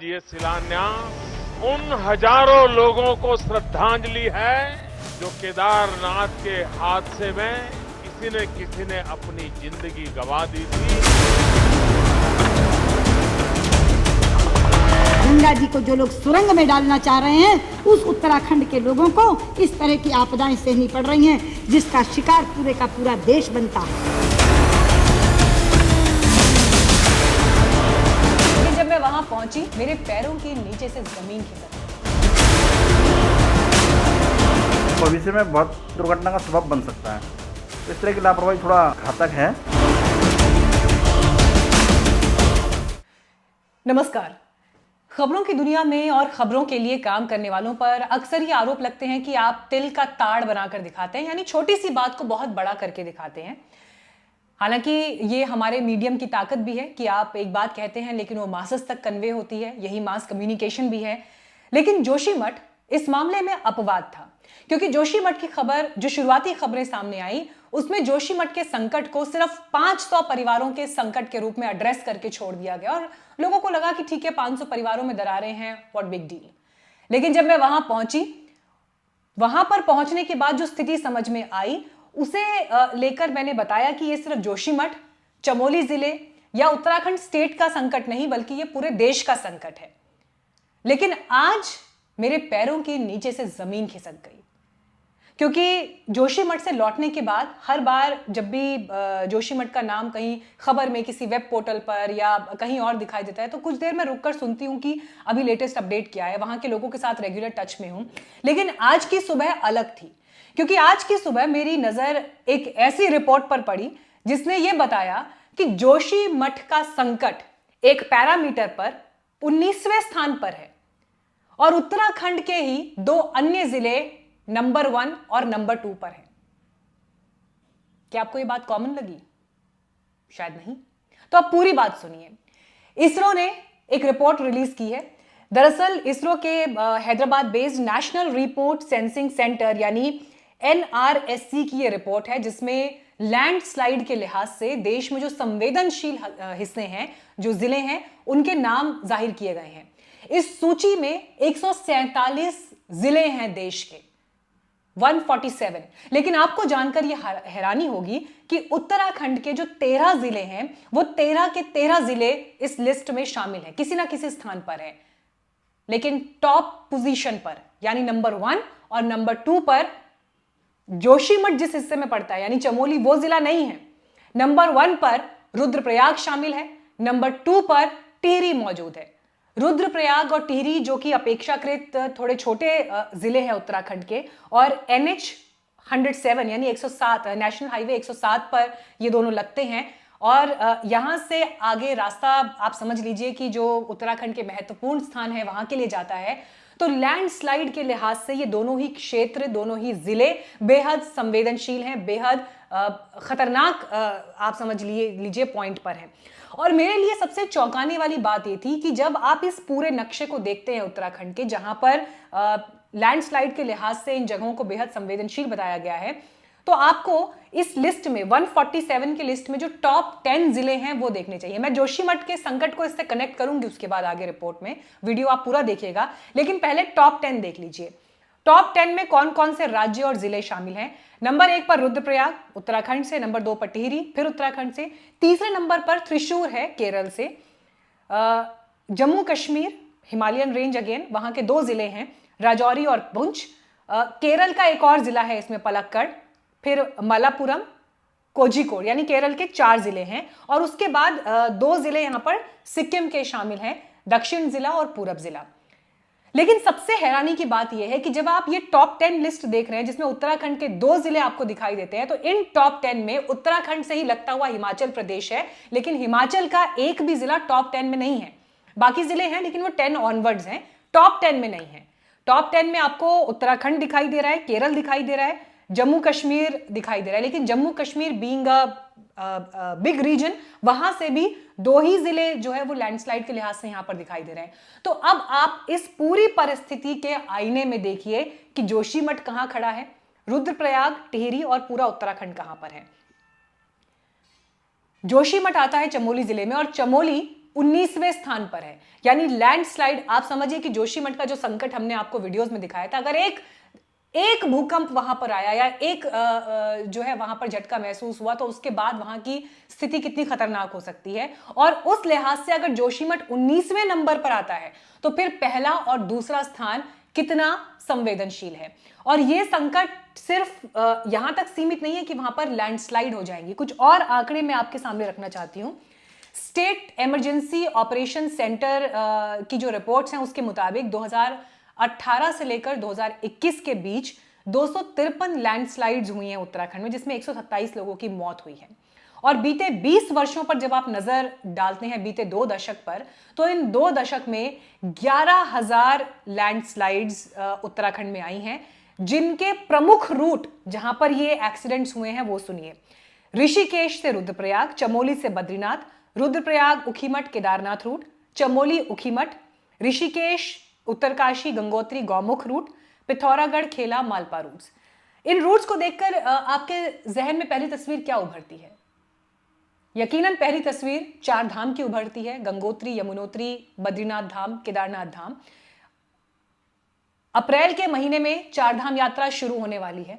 ये शिलान्यास उन हजारों लोगों को श्रद्धांजलि है जो केदारनाथ के हादसे में किसी ने अपनी जिंदगी गंवा दी थी। गंगा जी को जो लोग सुरंग में डालना चाह रहे हैं, उस उत्तराखंड के लोगों को इस तरह की आपदाएं सहनी पड़ रही हैं, जिसका शिकार पूरे का पूरा देश बनता है। जब मैं वहां पहुंची, मेरे पैरों के नीचे से जमीन खिसक गई। भविष्य में बहुत दुर्घटना का सबब बन सकता है। इस तरह की लापरवाही थोड़ा घातक है। नमस्कार। खबरों की दुनिया में और खबरों के लिए काम करने वालों पर अक्सर ये आरोप लगते हैं कि आप तिल का ताड़ बनाकर दिखाते हैं, यानी छोटी सी बात को बहुत बड़ा करके दिखाते हैं। हालांकि ये हमारे मीडियम की ताकत भी है कि आप एक बात कहते हैं लेकिन वो मासस तक कन्वे होती है, यही मास कम्युनिकेशन भी है। लेकिन जोशीमठ इस मामले में अपवाद था, क्योंकि जोशीमठ की खबर, जो शुरुआती खबरें सामने आई, उसमें जोशीमठ के संकट को सिर्फ 500 परिवारों के संकट के रूप में एड्रेस करके छोड़ दिया गया और लोगों को लगा कि ठीक है, 500 परिवारों में दरारें हैं, व्हाट बिग डील। लेकिन जब मैं वहां पहुंची, वहां पर पहुंचने के बाद जो स्थिति समझ में आई, उसे लेकर मैंने बताया कि ये सिर्फ जोशीमठ, चमोली जिले या उत्तराखंड स्टेट का संकट नहीं, बल्कि ये पूरे देश का संकट है। लेकिन आज मेरे पैरों के नीचे से जमीन खिसक गई, क्योंकि जोशीमठ से लौटने के बाद हर बार जब भी जोशीमठ का नाम कहीं खबर में, किसी वेब पोर्टल पर या कहीं और दिखाई देता है, तो कुछ देर मैं रुककर सुनती हूं कि अभी लेटेस्ट अपडेट क्या है। वहां के लोगों के साथ रेगुलर टच में हूं। लेकिन आज की सुबह अलग थी, क्योंकि आज की सुबह मेरी नजर एक ऐसी रिपोर्ट पर पड़ी जिसने यह बताया कि जोशीमठ का संकट एक पैरामीटर पर 19वें स्थान पर है और उत्तराखंड के ही 2 अन्य जिले नंबर 1 और नंबर 2 पर है। क्या आपको यह बात कॉमन लगी? शायद नहीं। तो अब पूरी बात सुनिए। इसरो ने एक रिपोर्ट रिलीज की है। दरअसल इसरो के Hyderabad based national remote sensing centre यानी NRSC की यह रिपोर्ट है, जिसमें लैंडस्लाइड के लिहाज से देश में जो संवेदनशील हिस्से हैं, जो जिले हैं, उनके नाम जाहिर किए गए हैं। इस सूची में 147 जिले हैं देश के, 147। लेकिन आपको जानकर यह हैरानी होगी कि उत्तराखंड के जो 13 जिले हैं, वो 13 के 13 जिले इस लिस्ट में शामिल हैं, किसी ना किसी स्थान पर है। लेकिन टॉप पोजीशन पर, यानी नंबर 1 और नंबर 2 पर जोशीमठ जिस हिस्से में पड़ता है, यानी चमोली, वो जिला नहीं है। नंबर 1 पर रुद्रप्रयाग शामिल है, नंबर 2 पर टिहरी मौजूद है। रुद्रप्रयाग और टिहरी, जो कि अपेक्षाकृत थोड़े छोटे जिले हैं उत्तराखंड के, और NH 107 यानी 107 नेशनल हाईवे 107 पर ये दोनों लगते हैं। और यहां से आगे रास्ता आप समझ लीजिए कि जो उत्तराखंड के महत्वपूर्ण स्थान है वहां के लिए जाता है। तो लैंडस्लाइड के लिहाज से ये दोनों ही क्षेत्र, दोनों ही जिले बेहद संवेदनशील हैं, बेहद खतरनाक आप समझ लीजिए पॉइंट पर हैं। और मेरे लिए सबसे चौंकाने वाली बात ये थी कि जब आप इस पूरे नक्शे को देखते हैं उत्तराखंड के, जहां पर लैंडस्लाइड के लिहाज से इन जगहों को बेहद संवेदनशील बताया गया है, तो आपको इस लिस्ट में 147 की लिस्ट में जो टॉप 10 जिले हैं वो देखने चाहिए। मैं जोशीमठ के संकट को इससे कनेक्ट करूंगी उसके बाद आगे रिपोर्ट में, वीडियो आप पूरा देखिएगा। लेकिन पहले टॉप 10 देख लीजिए। टॉप 10 में कौन कौन से राज्य और जिले शामिल हैं। नंबर 1 पर रुद्रप्रयाग उत्तराखंड से, नंबर 2 पर टिहरी फिर उत्तराखंड से, तीसरे नंबर पर त्रिशूर है केरल से, Jammu Kashmir Himalayan range again, वहां के 2 जिले हैं राजौरी और पुंछ। केरल का एक और जिला है इसमें पलक्कड़, फिर मलापुरम, कोझिकोड, यानी केरल के 4 जिले हैं। और उसके बाद 2 जिले यहां पर सिक्किम के शामिल हैं, दक्षिण जिला और पूरब जिला। लेकिन सबसे हैरानी की बात यह है कि जब आप ये टॉप 10 लिस्ट देख रहे हैं, जिसमें उत्तराखंड के 2 जिले आपको दिखाई देते हैं, तो इन टॉप 10 में उत्तराखंड से ही लगता हुआ हिमाचल प्रदेश है, लेकिन हिमाचल का एक भी जिला टॉप 10 में नहीं है। बाकी जिले हैं लेकिन वो 10 ऑनवर्ड्स हैं, टॉप 10 में नहीं है। टॉप 10 में आपको उत्तराखंड दिखाई दे रहा है, केरल दिखाई दे रहा है, जम्मू कश्मीर दिखाई दे रहा है। लेकिन Jammu Kashmir being a big region, वहां से भी 2 ही जिले जो है वो लैंडस्लाइड के लिहाज से यहां पर दिखाई दे रहे हैं। तो अब आप इस पूरी परिस्थिति के आईने में देखिए कि जोशीमठ कहां खड़ा है, रुद्रप्रयाग, टिहरी और पूरा उत्तराखंड कहां पर है। जोशीमठ आता है चमोली जिले में, और चमोली 19वें स्थान पर है। यानी लैंडस्लाइड, आप समझिए कि जोशीमठ का जो संकट हमने आपको वीडियोस में दिखाया था, अगर एक भूकंप वहां पर आया या एक जो है वहां पर झटका महसूस हुआ तो उसके बाद वहां की स्थिति कितनी खतरनाक हो सकती है। और उस लिहाज से अगर जोशीमठ 19वें नंबर पर आता है तो फिर पहला और दूसरा स्थान कितना संवेदनशील है। और यह संकट सिर्फ यहां तक सीमित नहीं है कि वहां पर लैंडस्लाइड हो जाएंगी। कुछ और आंकड़े मैं आपके सामने रखना चाहती हूं। स्टेट इमरजेंसी ऑपरेशन सेंटर की जो रिपोर्ट्स हैं उसके मुताबिक 2018 से लेकर 2021 के बीच 253 लैंडस्लाइड्स हुई हैं उत्तराखंड में, जिसमें 127 लोगों की मौत हुई है। और बीते 20 वर्षों पर जब आप नजर डालते हैं, बीते 2 दशक पर, तो इन 2 दशक में 11,000 लैंडस्लाइड्स उत्तराखंड में आई हैं, जिनके प्रमुख रूट जहां पर ये एक्सीडेंट्स हुए हैं वो सुनिए। ऋषिकेश से रुद्रप्रयाग, चमोली से बद्रीनाथ, रुद्रप्रयाग उखीमठ केदारनाथ रूट, चमोली उखीमठ, ऋषिकेश उत्तरकाशी गंगोत्री गौमुख रूट, पिथौरागढ़ खेला मालपा रूट्स। इन रूट्स को देखकर आपके जहन में पहली तस्वीर क्या उभरती है? यकीनन पहली तस्वीर चार धाम की उभरती है, गंगोत्री, यमुनोत्री, बद्रीनाथ धाम, केदारनाथ धाम। अप्रैल के महीने में चार धाम यात्रा शुरू होने वाली है।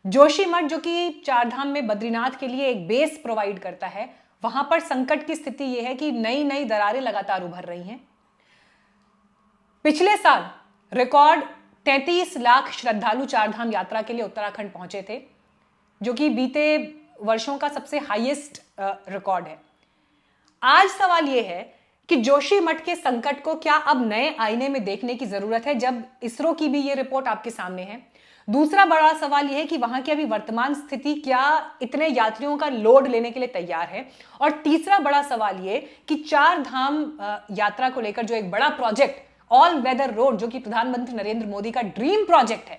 जोशीमठ जो कि चार धाम में बद्रीनाथ के लिए एक बेस प्रोवाइड करता है, वहां पर संकट की स्थिति यह है कि नई नई दरारें लगातार उभर रही हैं। पिछले साल रिकॉर्ड 33 लाख श्रद्धालु चारधाम यात्रा के लिए उत्तराखंड पहुंचे थे, जो कि बीते वर्षों का सबसे हाईएस्ट रिकॉर्ड है। आज सवाल यह है कि जोशीमठ के संकट को क्या अब नए आईने में देखने की जरूरत है, जब इसरो की भी यह रिपोर्ट आपके सामने है। दूसरा बड़ा सवाल यह है कि वहां की अभी वर्तमान स्थिति क्या इतने यात्रियों का लोड लेने के लिए तैयार है। और तीसरा बड़ा सवाल यह कि चार धाम यात्रा को लेकर जो एक बड़ा प्रोजेक्ट ऑल वेदर रोड, जो कि प्रधानमंत्री नरेंद्र मोदी का ड्रीम प्रोजेक्ट है,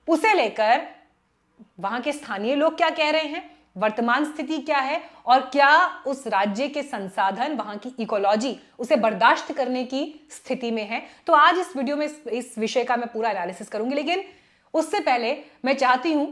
उसे लेकर वहां के स्थानीय लोग क्या कह रहे हैं, वर्तमान स्थिति क्या है, और क्या उस राज्य के संसाधन, वहां की इकोलॉजी उसे बर्दाश्त करने की स्थिति में है। तो आज इस वीडियो में इस विषय का मैं पूरा एनालिसिस करूंगी, लेकिन उससे पहले मैं चाहती हूं,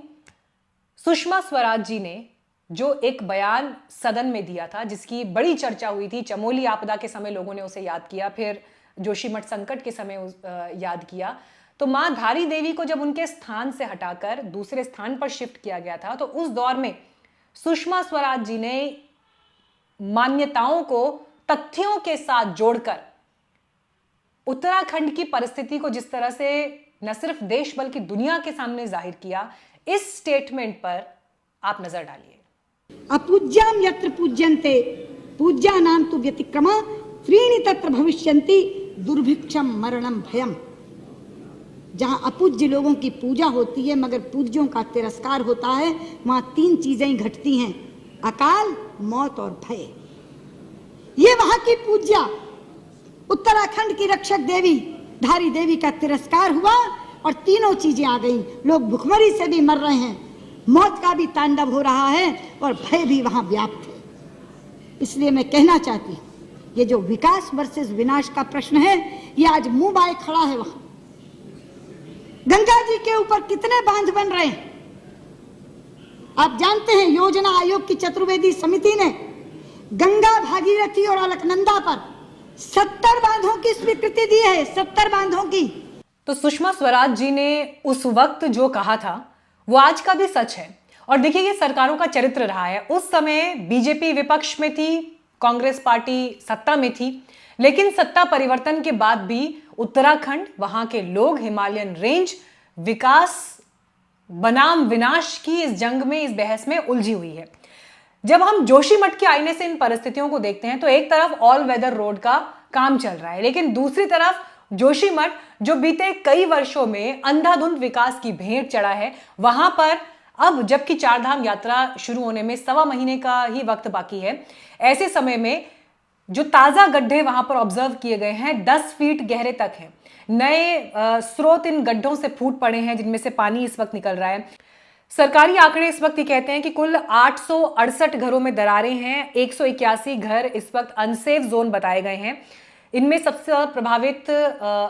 सुषमा स्वराज जी ने जो एक बयान सदन में दिया था, जिसकी बड़ी चर्चा हुई थी, चमोली आपदा के समय लोगों ने उसे याद किया, फिर जोशीमठ संकट के समय याद किया, तो मां धारी देवी को जब उनके स्थान से हटाकर दूसरे स्थान पर शिफ्ट किया गया था, तो उस दौर में सुषमा स्वराज जी ने मान्यताओं को तथ्यों के साथ जोड़कर उत्तराखंड की परिस्थिति को जिस तरह से न सिर्फ देश बल्कि दुनिया के सामने जाहिर किया, इस स्टेटमेंट पर आप नजर डालिए। अपूज्याम यत्र पूज्यन्ते पूज्यानां तु व्यतिक्रमा त्रीणि तत्र भविष्यन्ति दुर्भिक्षम मरणम भयम। जहां अपूज्य लोगों की पूजा होती है मगर पूज्यों का तिरस्कार होता है, वहां 3 चीजें घटती हैं, अकाल, मौत और भय। ये वहां की पूज्या उत्तराखंड की रक्षक देवी धारी देवी का तिरस्कार हुआ और तीनों चीजें आ गई। लोग भुखमरी से भी मर रहे हैं, मौत का भी तांडव हो रहा है और भय भी वहां व्याप्त है। इसलिए मैं कहना चाहती हूं, ये जो विकास वर्सेस विनाश का प्रश्न है, ये आज मुंह बाए खड़ा है। वहां गंगा जी के ऊपर कितने बांध बन रहे हैं आप जानते हैं। योजना आयोग की चतुर्वेदी समिति ने गंगा, भागीरथी और अलकनंदा पर 70 बांधों की स्वीकृति दी है, 70 बांधों की। तो सुषमा स्वराज जी ने उस वक्त जो कहा था वो आज का भी सच है। और देखिए, ये सरकारों का चरित्र रहा है। उस समय बीजेपी विपक्ष में थी, कांग्रेस पार्टी सत्ता में थी, लेकिन सत्ता परिवर्तन के बाद भी उत्तराखंड, वहां के लोग, हिमालयन रेंज विकास बनाम विनाश की इस जंग में, इस बहस में उलझी हुई है। जब हम जोशीमठ के आईने से इन परिस्थितियों को देखते हैं तो एक तरफ ऑल वेदर रोड का काम चल रहा है, लेकिन दूसरी तरफ जोशीमठ जो बीते कई वर्षों में अंधाधुंध विकास की भेंट चढ़ा है, वहां पर अब जबकि चारधाम यात्रा शुरू होने में 1.25 महीने का ही वक्त बाकी है, ऐसे समय में जो ताजा गड्ढे वहां पर ऑब्जर्व किए गए हैं 10 फीट गहरे तक हैं। नए स्रोत इन गड्ढों से फूट पड़े हैं, जिनमें से पानी इस वक्त निकल रहा है। सरकारी आंकड़े इस वक्त ये कहते हैं कि कुल 868 घरों में दरारें हैं, 181 घर इस वक्त अनसेफ जोन बताए गए हैं। इनमें सबसे प्रभावित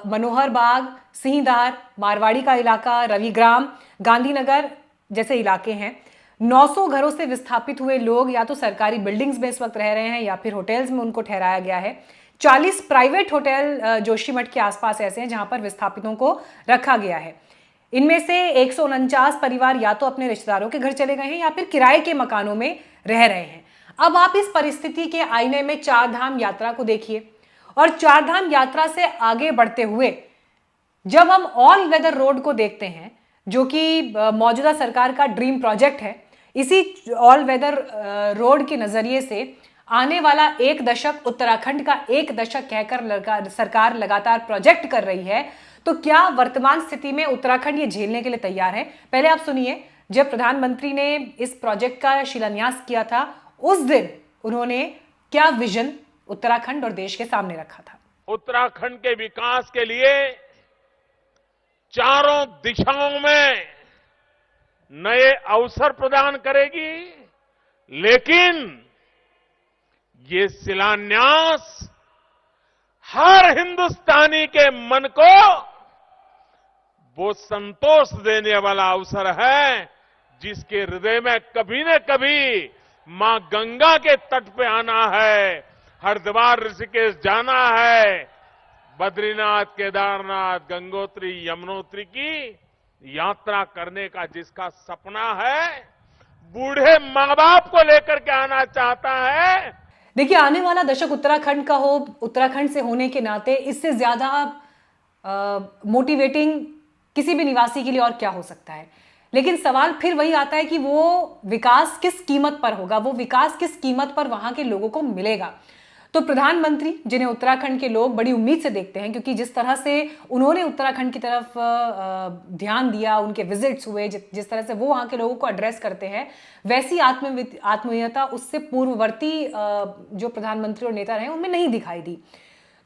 मनोहर बाग, सिंहदार, मारवाड़ी का इलाका, रविग्राम, गांधीनगर जैसे इलाके हैं। 900 घरों से विस्थापित हुए लोग या तो सरकारी बिल्डिंग्स में इस वक्त रह रहे हैं या फिर होटल्स में उनको ठहराया गया है। 40 प्राइवेट होटल जोशीमठ के आसपास ऐसे हैं जहां पर विस्थापितों को रखा गया है। इनमें से 149 परिवार या तो अपने रिश्तेदारों के घर चले गए हैं या फिर किराए के मकानों में रह रहे हैं। अब आप इस परिस्थिति के आईने में चार धाम यात्रा को देखिए और चार धाम यात्रा से आगे बढ़ते हुए जब हम ऑल वेदर रोड को देखते हैं, जो कि मौजूदा सरकार का ड्रीम प्रोजेक्ट है, इसी ऑल वेदर रोड के नजरिए से आने वाला एक दशक, उत्तराखंड का एक दशक कहकर सरकार लगातार प्रोजेक्ट कर रही है, तो क्या वर्तमान स्थिति में उत्तराखंड ये झेलने के लिए तैयार है? पहले आप सुनिए, जब प्रधानमंत्री ने इस प्रोजेक्ट का शिलान्यास किया था उस दिन उन्होंने क्या विजन उत्तराखंड और देश के सामने रखा था। उत्तराखंड के विकास के लिए चारों दिशाओं में नए अवसर प्रदान करेगी, लेकिन ये शिलान्यास हर हिंदुस्तानी के मन को वो संतोष देने वाला अवसर है जिसके हृदय में कभी न कभी मां गंगा के तट पे आना है, हरिद्वार ऋषिकेश जाना है, बद्रीनाथ, केदारनाथ, गंगोत्री, यमुनोत्री की यात्रा करने का जिसका सपना है, बूढ़े मां बाप को लेकर के आना चाहता है। देखिए, आने वाला दशक उत्तराखंड का हो, उत्तराखंड से होने के नाते इससे ज्यादा मोटिवेटिंग किसी भी निवासी के लिए और क्या हो सकता है। लेकिन सवाल फिर वही आता है कि वो विकास किस कीमत पर होगा, वो विकास किस कीमत पर वहां के लोगों को मिलेगा। तो प्रधानमंत्री, जिन्हें उत्तराखंड के लोग बड़ी उम्मीद से देखते हैं, क्योंकि जिस तरह से उन्होंने उत्तराखंड की तरफ ध्यान दिया, उनके विजिट्स हुए, जिस तरह से वो वहाँ के लोगों को एड्रेस करते हैं, वैसी आत्मीयता उससे पूर्ववर्ती जो प्रधानमंत्री और नेता रहे उनमें नहीं दिखाई दी।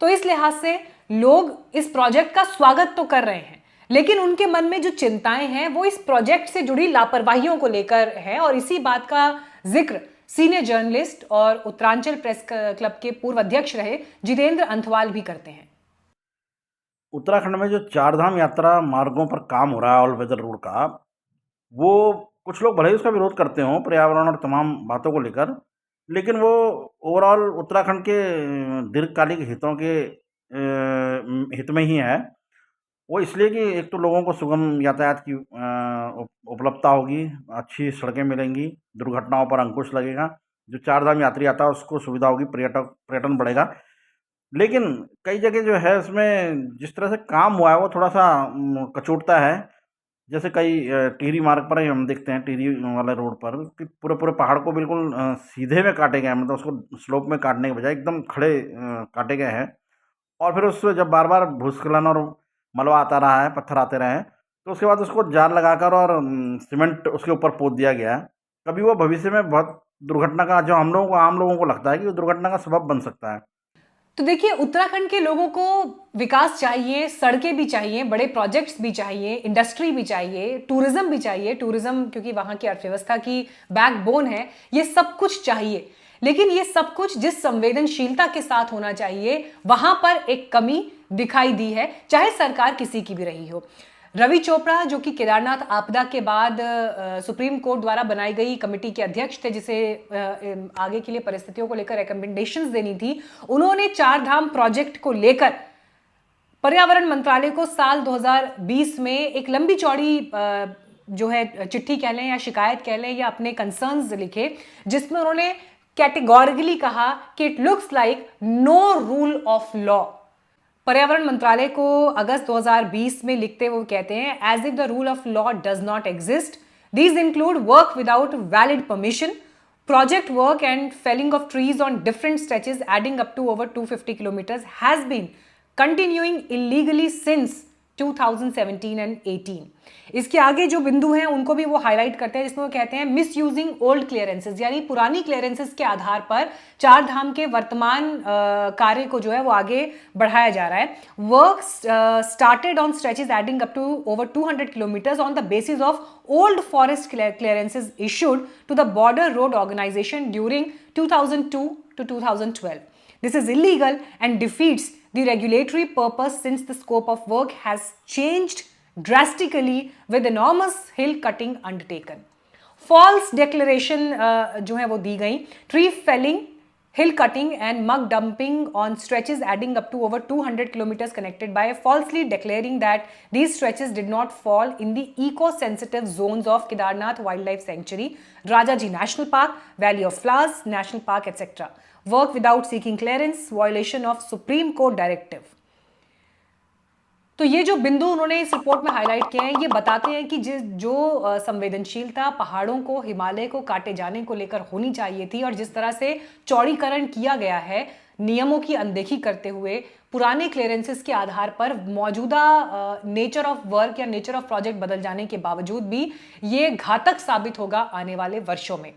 तो इस लिहाज से लोग इस प्रोजेक्ट का स्वागत तो कर रहे हैं, लेकिन उनके मन में जो चिंताएं हैं वो इस प्रोजेक्ट से जुड़ी लापरवाहियों को लेकर है। और इसी बात का जिक्र सीनियर जर्नलिस्ट और उत्तरांचल प्रेस क्लब के पूर्व अध्यक्ष रहे जितेंद्र अंथवाल भी करते हैं। उत्तराखंड में जो चारधाम यात्रा मार्गों पर काम हो रहा है ऑल वेदर रोड का, वो कुछ लोग भले ही उसका विरोध करते हों पर्यावरण और तमाम बातों को लेकर, लेकिन वो ओवरऑल उत्तराखंड के दीर्घकालिक हितों के हित में ही है। वो इसलिए कि एक तो लोगों को सुगम यातायात की उपलब्धता होगी, अच्छी सड़कें मिलेंगी, दुर्घटनाओं पर अंकुश लगेगा, जो चारधाम यात्री आता है उसको सुविधा होगी, पर्यटन बढ़ेगा। लेकिन कई जगह जो है उसमें जिस तरह से काम हुआ है वो थोड़ा सा कचोटता है। जैसे कई टिहरी मार्ग पर ही हम देखते हैं, टिहरी वाले रोड पर कि पूरे पहाड़ को बिल्कुल सीधे में काटे गए हैं, मतलब उसको स्लोप में काटने के बजाय एकदम खड़े काटे गए हैं। और फिर उससे जब बार बार भूस्खलन और मलबा आता रहा है, पत्थर आते रहे हैं, तो उसके बाद उसको जाल लगाकर और सीमेंट उसके ऊपर पोत दिया गया है। कभी वो भविष्य में बहुत दुर्घटना का, जो हम लोगों को, आम लोगों को लगता है कि वो दुर्घटना का सबब बन सकता है। तो देखिए, उत्तराखंड के लोगों को विकास चाहिए, सड़कें भी चाहिए, बड़े प्रोजेक्ट्स भी चाहिए, इंडस्ट्री भी चाहिए, टूरिज्म भी चाहिए। टूरिज्म क्योंकि वहां की अर्थव्यवस्था की बैकबोन है, ये सब कुछ चाहिए। लेकिन ये सब कुछ जिस संवेदनशीलता के साथ होना चाहिए, वहां पर एक कमी दिखाई दी है, चाहे सरकार किसी की भी रही हो। रवि चोपड़ा, जो कि केदारनाथ आपदा के बाद सुप्रीम कोर्ट द्वारा बनाई गई कमेटी के अध्यक्ष थे, जिसे आगे के लिए परिस्थितियों को लेकर रिकमेंडेशंस देनी थी, उन्होंने चारधाम प्रोजेक्ट को लेकर पर्यावरण मंत्रालय को साल 2020 में एक लंबी चौड़ी जो है चिट्ठी कह लें या शिकायत कह लें या अपने कंसर्न्स लिखे, जिसमें उन्होंने कैटेगोरिकली कहा कि it looks like no rule of law. पर्यावरण मंत्रालय को अगस्त 2020 में लिखते हुए कहते हैं, as if the rule of law does not exist, these include work without valid permission, project work and felling of trees on different stretches adding up to over 250 kilometers has been continuing illegally since 2017 and 18। इसके आगे जो बिंदु हैं उनको भी वो highlight करते हैं, जिसमें वो कहते हैं मिस यूजिंग ओल्ड क्लियरेंसेज, यानी पुरानी क्लियरेंसेज के आधार पर चार धाम के वर्तमान कार्य को जो है वो आगे बढ़ाया जा रहा है। Work started on stretches adding up to over 200 kilometres on the basis of old forest clearances issued to the border road organisation during 2002 to 2012। This is illegal and defeats the regulatory purpose since the scope of work has changed drastically with enormous hill cutting undertaken। False declaration जो है वो दी गई। Tree felling, hill cutting and mud dumping on stretches adding up to over 200 kilometers connected by falsely declaring that these stretches did not fall in the eco-sensitive zones of Kedarnath Wildlife Sanctuary, Rajaji National Park, Valley of Flowers National Park, etc. Work without seeking clearance, violation of Supreme Court directive. तो ये जो बिंदु उन्होंने इस report में highlight किए हैं, ये बताते हैं कि जो संवेदनशीलता पहाड़ों को, हिमालय को काटे जाने को लेकर होनी चाहिए थी, और जिस तरह से चौड़ीकरण किया गया है नियमों की अनदेखी करते हुए, पुराने क्लियरेंसेस के आधार पर मौजूदा नेचर ऑफ वर्क या नेचर ऑफ प्रोजेक्ट बदल जाने के बावजूद भी ये घातक साबित होगा आने वाले वर्षों में।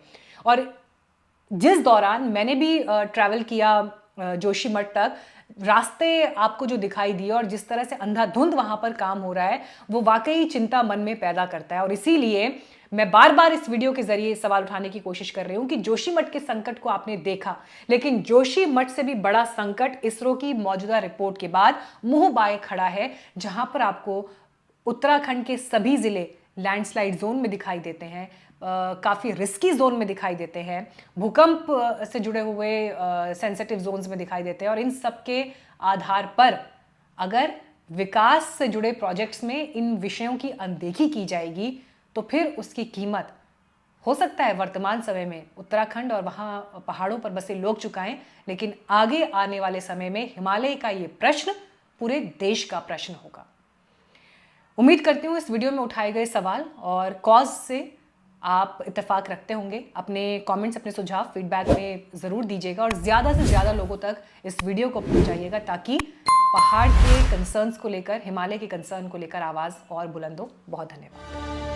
और जिस दौरान मैंने भी ट्रैवल किया जोशीमठ तक, रास्ते आपको जो दिखाई दिए और जिस तरह से अंधाधुंध वहां पर काम हो रहा है, वो वाकई चिंता मन में पैदा करता है। और इसीलिए मैं बार बार इस वीडियो के जरिए सवाल उठाने की कोशिश कर रही हूं कि जोशीमठ के संकट को आपने देखा, लेकिन जोशीमठ से भी बड़ा संकट इसरो की मौजूदा रिपोर्ट के बाद मुंह बाए खड़ा है, जहां पर आपको उत्तराखंड के सभी जिले लैंडस्लाइड जोन में दिखाई देते हैं, काफ़ी रिस्की जोन में दिखाई देते हैं, भूकंप से जुड़े हुए सेंसिटिव जोन्स में दिखाई देते हैं। और इन सब के आधार पर अगर विकास से जुड़े प्रोजेक्ट्स में इन विषयों की अनदेखी की जाएगी तो फिर उसकी कीमत हो सकता है वर्तमान समय में उत्तराखंड और वहाँ पहाड़ों पर बसे लोग चुकाएं, लेकिन आगे आने वाले समय में हिमालय का ये प्रश्न पूरे देश का प्रश्न होगा। उम्मीद करती हूँ इस वीडियो में उठाए गए सवाल और कॉज से आप इत्तेफाक रखते होंगे। अपने कमेंट्स, अपने सुझाव फीडबैक में ज़रूर दीजिएगा और ज़्यादा से ज़्यादा लोगों तक इस वीडियो को पहुंचाइएगा, ताकि पहाड़ के कंसर्न्स को लेकर, हिमालय के कंसर्न को लेकर आवाज़ और बुलंद हो। बहुत धन्यवाद।